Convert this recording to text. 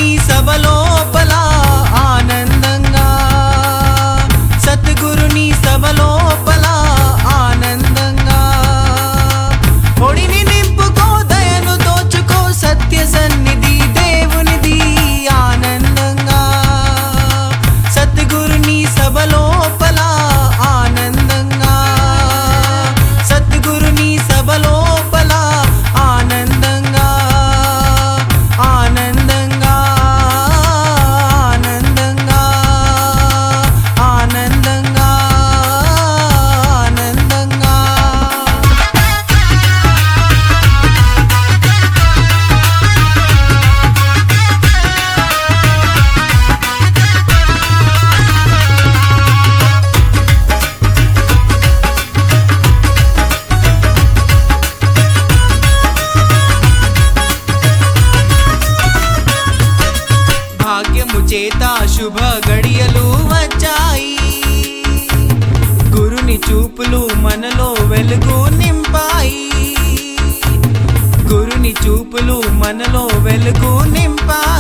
సద్గురుని సభలోపల ఆనందంగా, సద్గురుని సభలోపల ఆనందంగా, ఒడిని నింపుకో దయను దోచుకో సత్య సన్నిధి దేవునిది ఆనందంగా, సద్గురుని సభలోపల ఆనందంగా, సద్గురుని సభలోపల ఆనందంగా, ఆనందంగా, ఆనందంగా, ఆనందంగా, ఆనందంగా. భాగ్యము చేత శుభ గడియలు వచ్చాయి, గురుని చూపులు మనలో వెలుగు నింపాయి, గురుని చూపులు మనలో వెలుగు నింపాయి.